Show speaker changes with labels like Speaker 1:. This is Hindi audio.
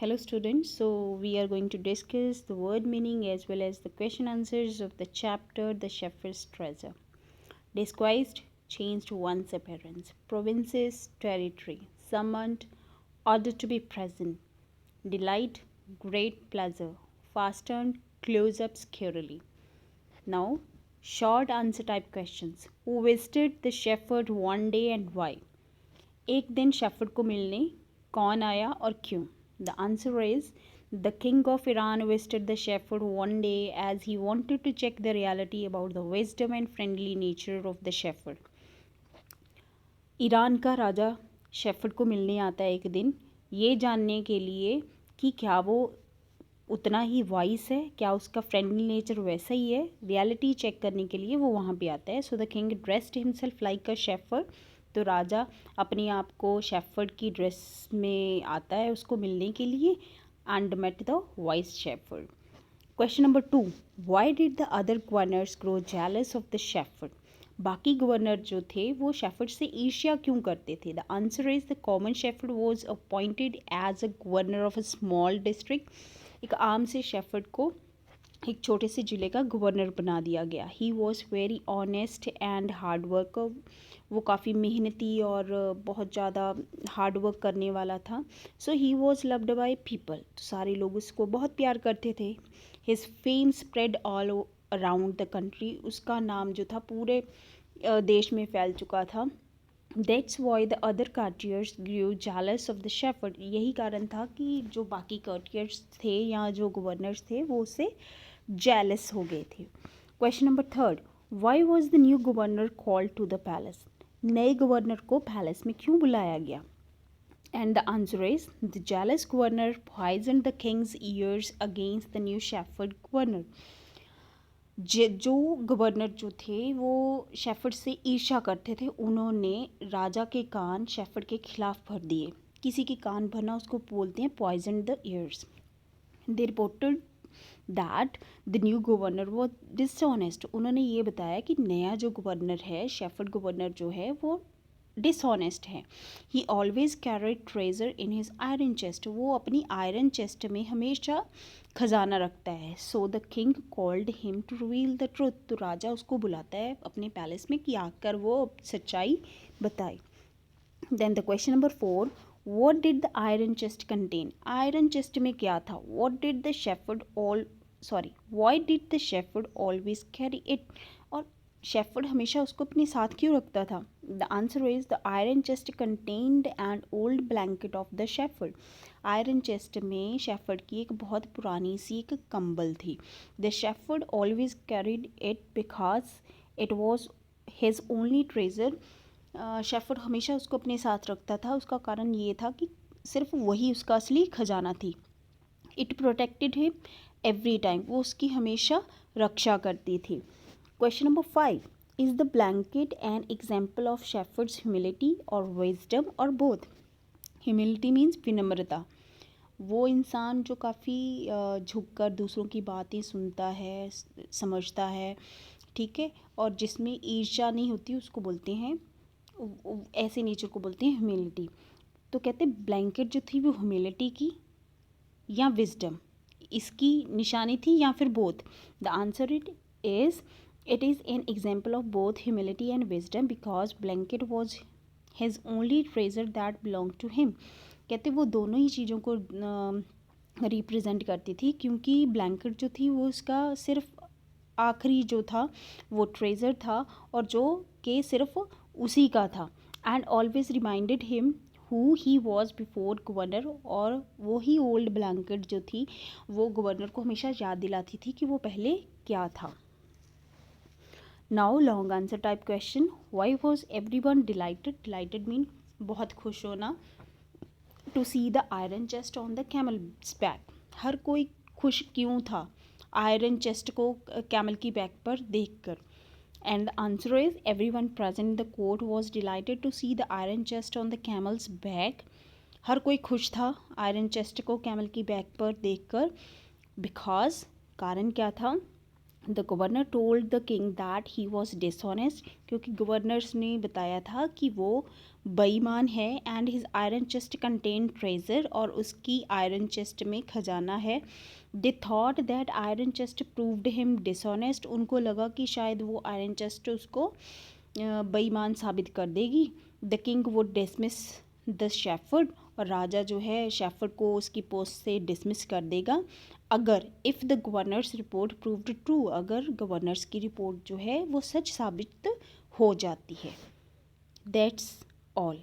Speaker 1: Hello students, so we are going to discuss the word meaning as well as the question answers of the chapter The Shepherd's Treasure. Disguised, changed one's appearance. Provinces, territory. Summoned, ordered to be present. Delight, great pleasure. Fastened, close up securely. Now, short answer type questions. Who visited the shepherd one day and why? एक दिन शेफर्ड को मिलने कौन आया और क्यों? The answer is the king of Iran visited the shepherd one day as he wanted to check the reality about the wisdom and friendly nature of the shepherd. Iran का राजा शेफर्ड को मिलने आता है एक दिन ये जानने के लिए कि क्या वो उतना ही वाइस है, क्या उसका फ्रेंडली नेचर वैसा ही है. रियलिटी चेक करने के लिए वो वहाँ पे आता है. So the king dressed himself like a shepherd. तो राजा अपने आप को शेफर्ड की ड्रेस में आता है उसको मिलने के लिए and met the wise shepherd. Question number 2, why did the other governors grow jealous of the shepherd? बाकी गवर्नर जो थे वो शेफर्ड से ईर्ष्या क्यों करते थे? The answer is the common shepherd was appointed as a governor of a small district. एक आम से शेफर्ड को एक छोटे से ज़िले का गवर्नर बना दिया गया. He was very honest and hard worker. वो काफ़ी मेहनती और बहुत ज़्यादा हार्ड वर्क करने वाला था. So he was loved by people. तो सारे लोग उसको बहुत प्यार करते थे. His fame spread all around the country. उसका नाम जो था पूरे देश में फैल चुका था. That's why the other courtiers grew jealous of the shepherd. यही कारण था कि जो बाकी courtiers थे या जो गवर्नर्स थे वो उससे jealous हो गए थे. Question number 3, why was the new governor called to the palace? नए गवर्नर को पैलेस में क्यों बुलाया गया? And the answer is the jealous governor poisoned the king's ears against the new shepherd governor. जो गवर्नर जो थे वो शेफर्ड से ईर्ष्या करते थे, उन्होंने राजा के कान शेफर्ड के खिलाफ भर दिए. किसी के कान भरना उसको बोलते हैं poison the ears. They reported that the new governor वो डिसऑनेस्ट. उन्होंने ये बताया कि नया जो गवर्नर है शेफर्ड गवर्नर जो है वो डिसऑनेस्ट है. He always carried treasure in his iron chest. वो अपनी आयरन चेस्ट में हमेशा खजाना रखता है. So the king called him to reveal the truth. तो राजा उसको बुलाता है अपने पैलेस में कि आकर वो सच्चाई बताए. Then the question number 4, what did the iron chest contain? Iron chest में क्या था? What did the shepherd why did the shepherd always carry it? और शेफर्ड हमेशा उसको अपने साथ क्यों रखता था? The answer is the iron chest contained an old blanket of the shepherd. Iron chest में शेफर्ड की एक बहुत पुरानी सी एक कंबल थी. The shepherd always carried it because it was his only treasure. Shepherd हमेशा उसको अपने साथ रखता था. उसका कारण ये था कि सिर्फ वही उसका असली खजाना थी. It protected him every time. वो उसकी हमेशा रक्षा करती थी. Question number 5, is the blanket N example of shepherd's humility और विजडम और बोथ? ह्यूमिलिटी मीन्स विनम्रता. वो इंसान जो काफ़ी झुककर दूसरों की बातें सुनता है, समझता है, ठीक है, और जिसमें ईर्ष्या नहीं होती उसको बोलते हैं, ऐसे नेचर को बोलते हैं ह्यूमिलिटी. तो कहते हैं ब्लैंकेट जो थी वो ह्यूमिलिटी की या विजडम इसकी निशानी थी या फिर both? The answer it is an example of both humility and wisdom because blanket was his only treasure that belong to him. कहते वो दोनों ही चीज़ों को रिप्रेजेंट करती थी क्योंकि ब्लैंकेट जो थी वो उसका सिर्फ आखिरी जो था वो ट्रेजर था और जो कि सिर्फ उसी का था. And always reminded him who he was before governor. और वो ही ओल्ड ब्लैंकेट जो थी वो गवर्नर को हमेशा याद दिलाती थी कि वो पहले क्या था. Now long answer type question, why was everyone delighted? Delighted mean बहुत खुश होना. To see the iron chest on the camel's back. हर कोई खुश क्यों था आयरन चेस्ट को कैमल की बैक पर देखकर? And the answer is everyone present in the court was delighted to see the iron chest on the camel's back. हर कोई खुश था आयरन चेस्ट को कैमल की बैक पर देखकर. बिकॉज कारण क्या था? The governor told the king that he was dishonest, क्योंकि गवर्नर्स ने बताया था कि वो बेईमान है। And his iron chest contain treasure, और उसकी आयरन चेस्ट में खजाना है। They thought that iron chest proved him dishonest, उनको लगा कि शायद वो आयरन चेस्ट उसको बेईमान साबित कर देगी। The king would dismiss the shepherd, और राजा जो है शेफर्ड को उसकी पोस्ट से डिसमिस कर देगा अगर if the governors report proved true, अगर गवर्नर्स की रिपोर्ट जो है वो सच साबित हो जाती है। That's all.